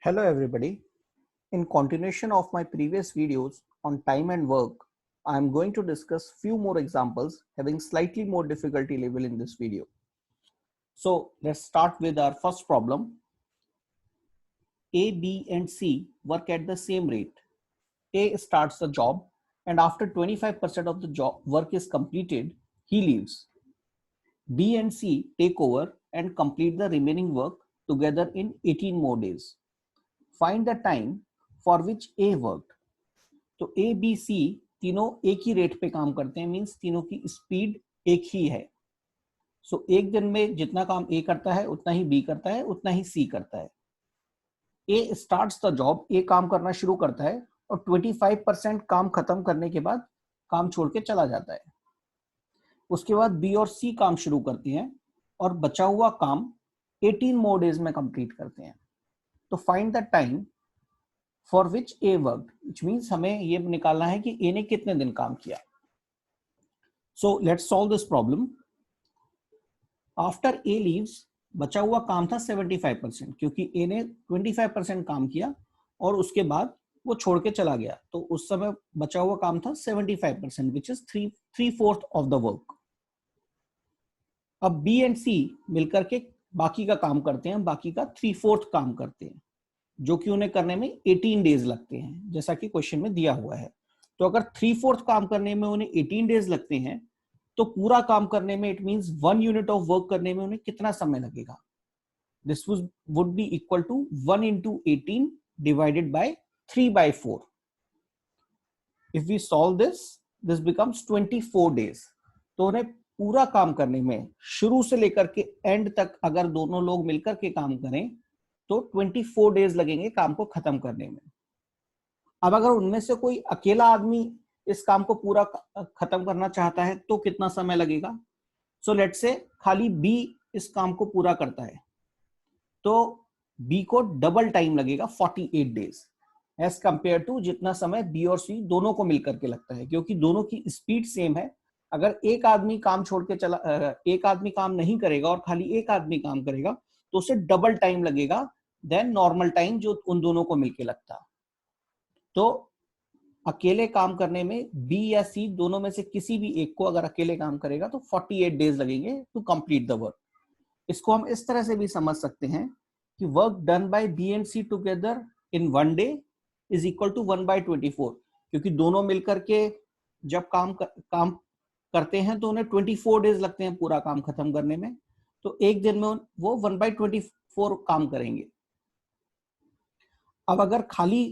Hello everybody. In continuation of my previous videos on time and work, I am going to discuss few more examples having slightly more difficulty level in this video. So let's start with our first problem. A, B and C work at the same rate. A starts the job and after 25% of the job work is completed, he leaves. B and C take over and complete the remaining work together in 18 more days. Find the time for which A worked. तो ए B सी तीनों एक ही rate पे काम करते हैं, means तीनों की speed एक ही है. सो एक दिन में जितना काम ए करता है उतना ही बी करता है, उतना ही सी करता है. ए स्टार्ट्स द जॉब, ए काम करना शुरू करता है और 25% काम खत्म करने के बाद काम छोड़ के चला जाता है. उसके बाद बी और सी काम शुरू करती हैं और बचा हुआ काम 18 मोर डेज में कंप्लीट करते हैं. तो find the time for which A worked, which means हमें ये निकालना है कि A ने कितने दिन काम किया. So let's solve this problem. After A leaves, बचा हुआ काम था 75%, क्योंकि A ने 25% काम किया और उसके बाद वो छोड़ के चला गया, तो उस समय बचा हुआ काम था 75%, which is 3/4 of the work. अब B and C मिलकर के बाकी का काम करते हैं, बाकी का 3/4 काम करते हैं, जो कि उन्हें करने में 18 डेज लगते हैं, जैसा कि क्वेश्चन में दिया हुआ है. तो अगर 3/4 काम करने में उन्हें 18 डेज लगते हैं, तो पूरा काम करने में it means 1 unit of work करने में उन्हें कितना समय लगेगा. This would be equal to 1 into 18 divided by 3/4. If we solve this becomes 24 days. तो उन्हें पूरा काम करने में शुरू से लेकर के एंड तक अगर दोनों लोग मिलकर के काम करें तो 24 डेज लगेंगे काम को खत्म करने में. अब अगर उनमें से कोई अकेला आदमी इस काम को पूरा खत्म करना चाहता है तो कितना समय लगेगा. सो लेट्स से खाली बी इस काम को पूरा करता है, तो बी को डबल टाइम लगेगा 48 डेज एज कंपेयर टू जितना समय बी और सी दोनों को मिलकर के लगता है, क्योंकि दोनों की स्पीड सेम है. अगर एक आदमी काम छोड़ के चला, एक आदमी काम नहीं करेगा और खाली एक आदमी काम करेगा तो उसे डबल टाइम लगेगा देन नॉर्मल टाइम जो उन दोनों को मिलके लगता. तो अकेले काम करने में बी या सी दोनों में से किसी भी एक को अगर अकेले काम करेगा तो 48 डेज लगेंगे टू कंप्लीट द वर्क. इसको हम इस तरह से भी समझ सकते हैं कि work done by B and C together in 1 day is equal to 1/24, क्योंकि दोनों मिलकर के जब काम करते हैं तो उन्हें 24 डेज लगते हैं पूरा काम खत्म करने में, तो एक दिन में वो 1/24 काम करेंगे. अब अगर खाली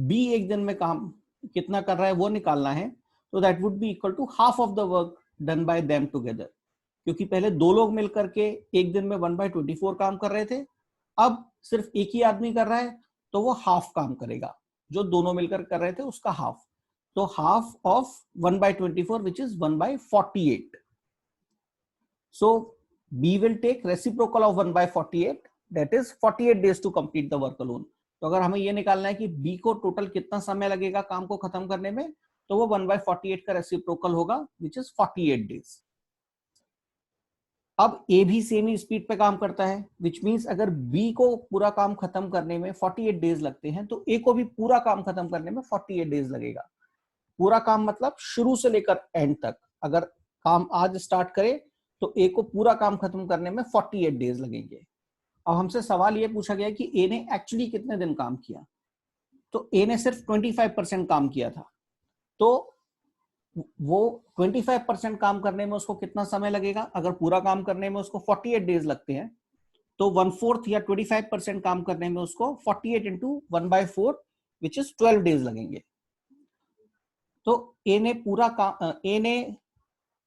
B एक दिन में काम कितना कर रहा है वो निकालना है, तो that would be equal to half of the work done by them together, क्योंकि पहले दो लोग मिलकर के एक दिन में 1/24 काम कर रहे थे, अब सिर्फ एक ही आदमी कर रहा है तो वो हाफ काम करेगा, जो दोनों मिलकर कर रहे थे उसका हाफ. तो half of 1/24 which is 1/48. So B will take reciprocal of 1/48, that is 48 days to complete the work alone. तो अगर हमें ये निकालना है कि B को टोटल कितना समय लगेगा काम को खत्म करने में, तो वो 1/48 का रेसिप्रोकल होगा विच इज 48 डेज. अब A भी सेम ही स्पीड पे काम करता है, विच मींस अगर B को पूरा काम खत्म करने में 48 डेज लगते हैं तो A को भी पूरा काम खत्म करने में 48 डेज लगेगा. पूरा काम मतलब शुरू से लेकर एंड तक. अगर काम आज स्टार्ट करे तो A को पूरा काम खत्म करने में 48 डेज लगेंगे. अब हमसे सवाल ये पूछा गया कि A ने एक्चुअली कितने दिन काम किया, तो A ने सिर्फ 25% काम किया था, तो वो 25% काम करने में उसको कितना समय लगेगा. अगर पूरा काम करने में उसको 48 डेज लगते हैं तो 1/4 या 25% काम करने में उसको 48 into 1/4 विच इज 12 डेज लगेंगे. तो A ने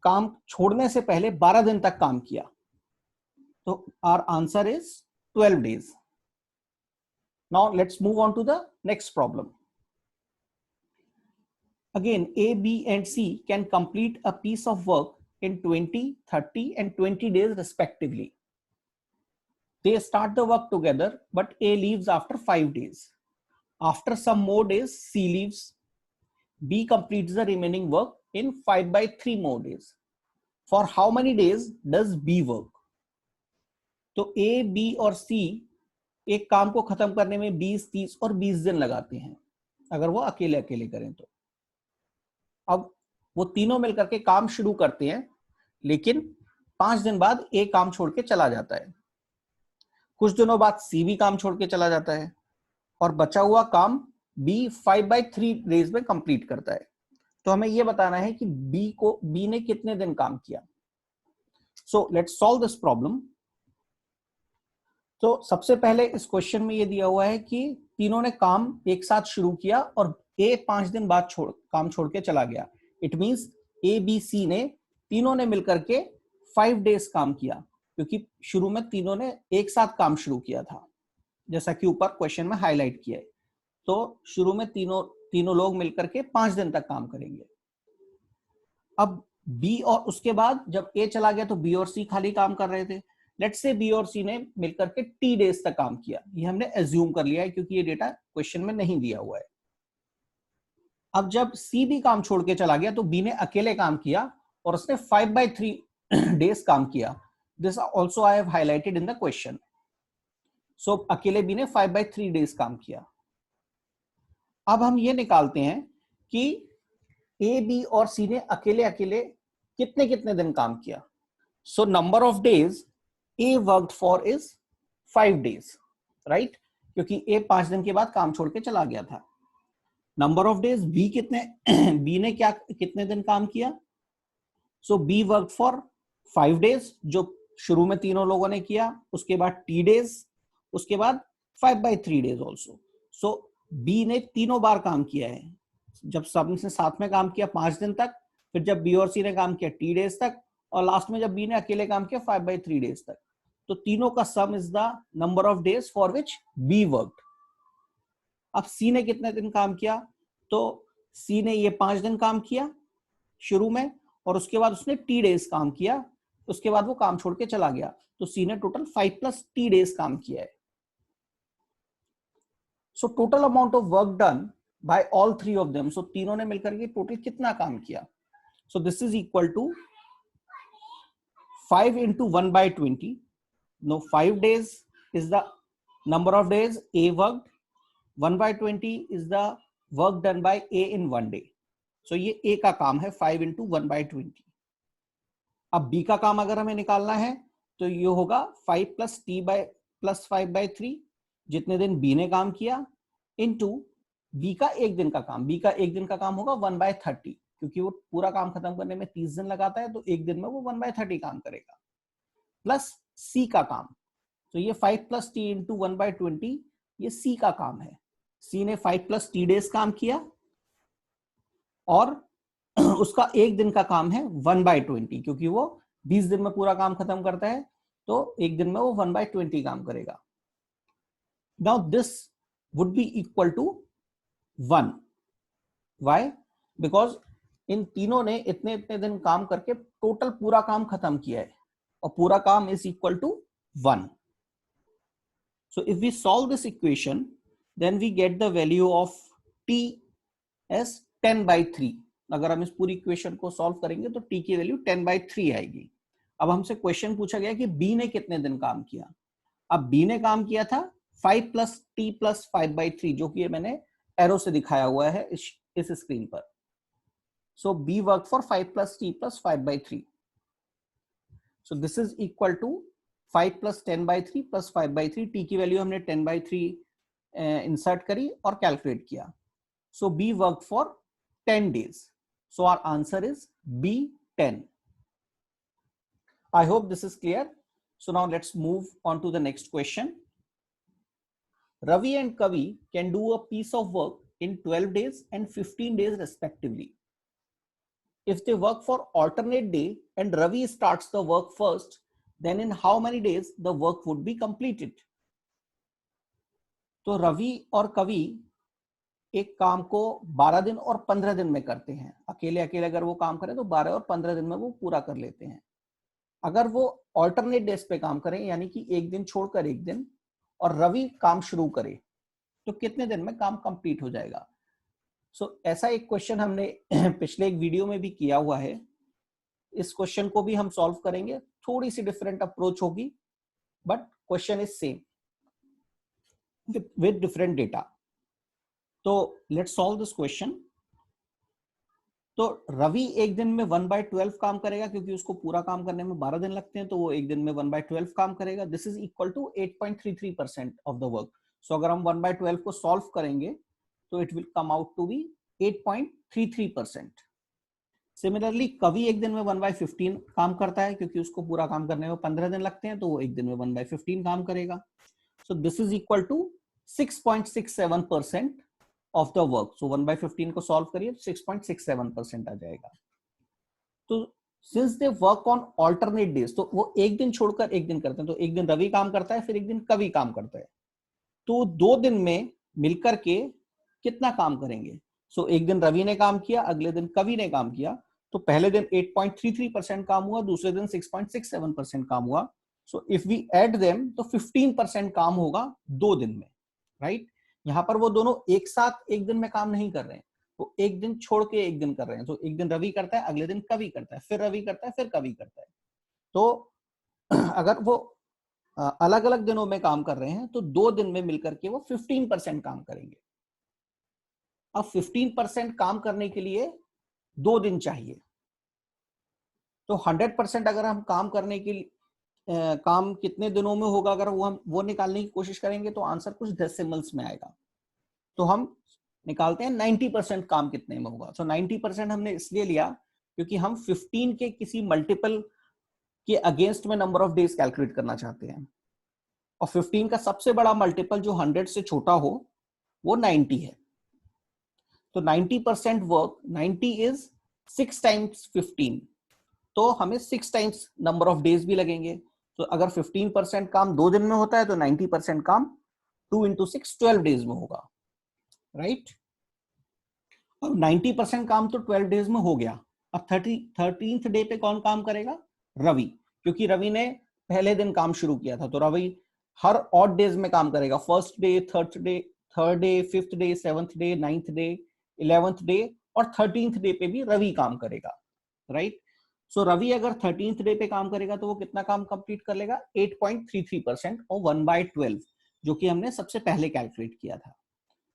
काम छोड़ने से पहले 12 दिन तक काम किया, तो our answer is 12 days. Now let's move on to the next problem. Again, A, B and C can complete a piece of work in 20, 30 and 20 days respectively. They start the work together, but A leaves after 5 days. After some more days, C leaves. B completes the remaining work in 5/3 more days. For how many days does B work? तो A, B और C एक काम को खत्म करने में 20, 30 और 20 दिन लगाते हैं अगर वो अकेले अकेले करें तो। अब वो तीनों मिलकर के काम शुरू करते हैं, लेकिन 5 दिन बाद ए काम छोड़ के चला जाता है। कुछ दिनों बाद सी भी काम छोड़ के चला जाता है और बचा हुआ काम बी 5/3 डेज में कंप्लीट करता है। तो हमें यह बताना है कि बी ने कितने दिन काम किया। So let's solve this problem. तो सबसे पहले इस क्वेश्चन में ये दिया हुआ है कि तीनों ने काम एक साथ शुरू किया और ए 5 दिन बाद काम छोड़ के चला गया। It means A B C ने तीनों ने मिलकर के 5 डेज काम किया, क्योंकि शुरू में तीनों ने एक साथ काम शुरू किया था, जैसा कि ऊपर क्वेश्चन में हाईलाइट किया है। तो शुरू में तीनों लोग मिलकर के 5 दिन तक काम करेंगे। अब बी और उसके बाद जब ए चला गया तो बी और सी खाली काम कर रहे थे। लेट्स से बी और सी ने मिलकर के टी डेज तक काम किया, ये हमने एज्यूम कर लिया है क्योंकि ये डेटा क्वेश्चन में नहीं दिया हुआ है। अब जब सी भी काम छोड़ के चला गया तो बी ने अकेले काम किया और उसने 5/3 डेज काम किया। This also I have highlighted in the question. So अकेले बी ने 5/3 डेज काम किया। अब हम ये निकालते हैं कि ए बी और सी ने अकेले अकेले कितने कितने दिन काम किया। So number of days A worked for is 5 days, right, क्योंकि ए 5 दिन के बाद काम छोड़ के चला गया था। नंबर ऑफ डेज बी कितने बी ने कितने दिन काम किया। सो बी वर्कड फॉर 5 डेज, जो शुरू में तीनों लोगों ने किया, उसके बाद टी डेज, उसके बाद 5/3 डेज ऑल्सो। सो बी ने तीनों बार काम किया है, जब सबने साथ में काम किया 5 दिन तक, फिर जब बी और सी ने काम किया टी डेज तक, और लास्ट में जब बी ने अकेले काम किया 5/3 डेज तक। तो तीनों का सम is the number of days for which be worked. अब सी ने कितने दिन काम किया, तो सी ने ये 5 दिन काम किया शुरू में, और उसके बाद उसने टी डेज काम किया, उसके बाद वो काम छोड़ के चला गया। तो सी ने टोटल 5+t डेज काम किया है। So total amount of work done by all 3 of them, so तीनों ने मिलकर के टोटल कितना काम किया। So this is equal to 5 into 1/20. Now 5 days is the number of days A worked. 1/20 is the work done by A in 1 day. So ये A का काम है 5 into 1/20. अब B का काम अगर हमें निकालना है तो ये होगा 5 plus 5/3, जितने दिन B ने काम किया, into B का एक दिन का काम। B का एक दिन का काम होगा 1/30, क्योंकि वो पूरा काम खत्म करने में 30 दिन लगाता है, तो एक दिन में वो 1/30 काम करेगा, प्लस सी का काम। तो ये 5+t into 1/20 ये सी का काम है। सी ने 5+t डेज काम किया और उसका एक दिन का काम है 1/20, क्योंकि वो 20 दिन में पूरा काम खत्म करता है, तो एक दिन में वो 1/20 काम करेगा। Now this would be equal to 1। Why? Because in तीनों ने इतने इतने दिन काम करके टोटल पूरा काम खत्म किया है, और पूरा काम is equal to 1। So if we solve this equation, then we get the value of t as 10/3. अगर हम इस पूरी इक्वेशन को सॉल्व करेंगे तो t की वैल्यू 10/3 आएगी। अब हमसे क्वेश्चन पूछा गया कि b ने कितने दिन काम किया। अब b ने काम किया था 5 + t + 5/3, जो कि मैंने एरो से दिखाया हुआ है इस स्क्रीन पर। So b worked for 5 + t + 5/3. So this is equal to 5 + 10/3 + 5/3। t की वैल्यू हमने 10/3 इंसर्ट करी और कैलकुलेट किया। सो b work for 10 days. So our answer is B, 10. I hope this is clear. So now let's move on to the next question. Ravi and Kavi can do a piece of work in 12 days and 15 days respectively. If they work for alternate day and Ravi starts the work first, then in how many days the work would be completed? तो रवि और कवि एक काम को 12 दिन और 15 दिन में करते हैं। अकेले अकेले अगर वो काम करें तो 12 और 15 दिन में वो पूरा कर लेते हैं। अगर वो ऑल्टरनेट डेज पे काम करें, यानी कि एक दिन छोड़कर एक दिन, और रवि काम शुरू करे, तो कितने दिन में काम कंप्लीट हो जाएगा। सो ऐसा एक क्वेश्चन हमने पिछले एक वीडियो में भी किया हुआ है। इस क्वेश्चन को भी हम सॉल्व करेंगे, थोड़ी सी डिफरेंट अप्रोच होगी, but question is same. with different data. तो let's solve this question. तो रवि एक दिन में 1/12 काम करेगा, क्योंकि उसको पूरा काम करने में 12 दिन लगते हैं, तो वो एक दिन में 1/12 काम करेगा. This is equal to 8.33% of the work. So अगर हम 1/12 को सॉल्व करेंगे तो it will come out to be 8.33%. Similarly Kavi एक दिन में 1/15 काम करता है, क्योंकि उसको पूरा काम करने में 15 दिन लगते हैं, तो वो एक दिन में 1/15 काम करेगा. So this is equal to 6.67% of the work. So 1/15 को सॉल्व करिए, 6.67% आ जाएगा. तो since they work on alternate days, तो वो एक दिन छोड़कर एक दिन करते हैं. तो एक दिन रवि काम करता है, फिर एक दिन कवि काम करता है, तो 2 दिन में मिलकर के कितना काम करेंगे. सो एक दिन रवि ने काम किया, अगले दिन कवि ने काम किया, तो पहले दिन 8.33% काम हुआ, दूसरे दिन 6.67% काम हुआ. So if we add them तो 15% काम होगा 2 दिन में, राइट. यहाँ पर वो दोनों एक साथ एक दिन में काम नहीं कर रहे हैं, वो एक दिन छोड़ के एक दिन कर रहे हैं. तो एक दिन रवि करता है, अगले दिन कवि करता है, फिर रवि करता है, फिर कवि करता है. तो अगर वो अलग अलग दिनों में काम कर रहे हैं तो 2 दिन में मिलकर के वो 15% काम करेंगे. अब 15% काम करने के लिए 2 दिन चाहिए. तो 100% अगर हम काम करने के लिए काम कितने दिनों में होगा, अगर वो निकालने की कोशिश करेंगे तो आंसर कुछ डेसिमल्स में आएगा. तो हम निकालते हैं 90% काम कितने में होगा. सो 90% हमने इसलिए लिया क्योंकि हम 15 के किसी मल्टीपल के अगेंस्ट में नंबर ऑफ डेज कैलकुलेट करना चाहते हैं, और 15 का सबसे बड़ा मल्टीपल जो 100 से छोटा हो वो 90 है. तो 90% वर्क, 90 इज 6 टाइम्स 15, तो हमें 6 टाइम्स नंबर ऑफ डेज भी लगेंगे. तो अगर 15% काम 2 दिन में होता है तो 90% काम 2 into 6 12 डेज में होगा, राइट. अब 90% काम तो 12 डेज में हो गया. अब 13th डे पे कौन काम करेगा? रवि, क्योंकि रवि ने पहले दिन काम शुरू किया था. तो रवि हर ऑड डेज में काम करेगा. First day, third day, fifth day, 7th day, 9th day, 11th day और 13th डे पे भी रवि काम करेगा, राइट. सो रवि अगर 13th डे पे काम करेगा तो वो कितना काम कंप्लीट कर लेगा? 8.33% और 1/12, जो कि हमने सबसे पहले कैलकुलेट किया था.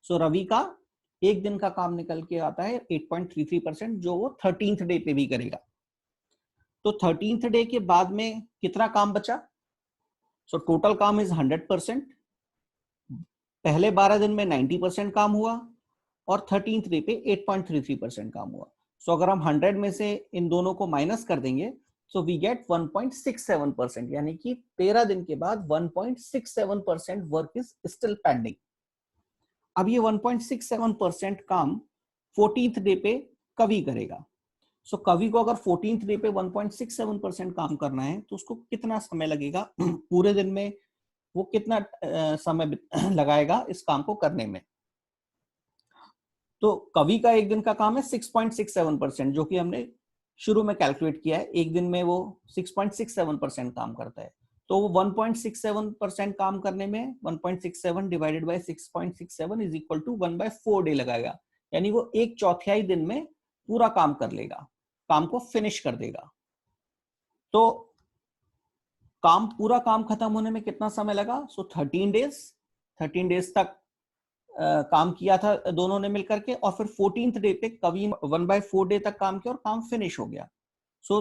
सो रवि का एक दिन का काम निकल के आता है 8.33%, जो वो 13th डे पे भी करेगा. तो 13th डे के बाद में कितना काम बचा? सो टोटल काम इज 100%. पहले 12 दिन में 90% काम हुआ और 13th डे पे 8.33% काम हुआ. सो अगर हम 100 में से इन दोनों को माइनस कर देंगे सो वी गेट 1.67%, यानी कि 13 दिन के बाद 1.67% वर्क इज स्टिल पेंडिंग. अब ये 1.67% काम 14th डे पे कवि करेगा. सो कवि को अगर 14th डे पे 1.67% काम करना है तो उसको कितना समय लगेगा? पूरे दिन में वो कितना समय लगाएगा इस काम को करने में? तो कवि का एक दिन का काम है 6.67%, जो कि हमने शुरू में कैलकुलेट किया है. एक दिन में वो 6.67% काम करता है. तो वो 1.67% काम करने में 1.67 divided by 6.67 is equal to 1/4 day लगाएगा. यानी वो 1/4 दिन में पूरा काम कर लेगा, काम को फिनिश कर देगा. तो पूरा काम खत्म होने में कितना समय लगा? सो 13 डेज तक काम किया था दोनों ने मिलकर के, और फिर 14th डे पे कवि 1/4 डे तक काम किया और काम फिनिश हो गया. सो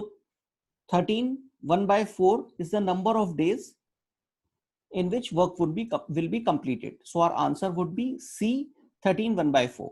13 1/4 is the number of days in which work will be completed. So our answer would be C, 13 1/4.